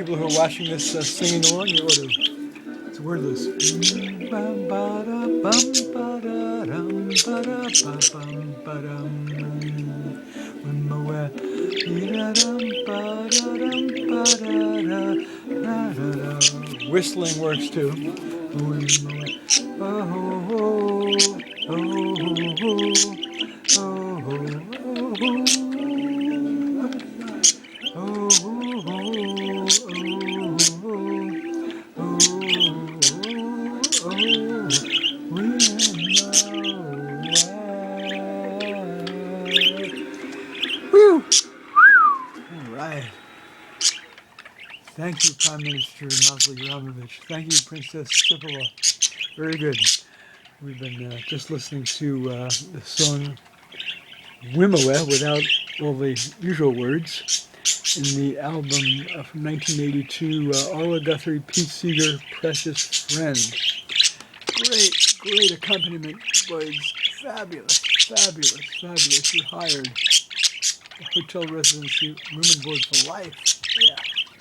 people who are watching this singing along, you ought to. It's wordless. Whistling works too. Thank you, Prime Minister Mazli Ramovich. Thank you, Princess Sipila. Very good. We've been just listening to the song Wimoweh without all the usual words in the album from 1982, Arla Guthrie, Pete Seeger, Precious Friend. Great accompaniment, boys. Fabulous. You hired a hotel residency, room and board for life.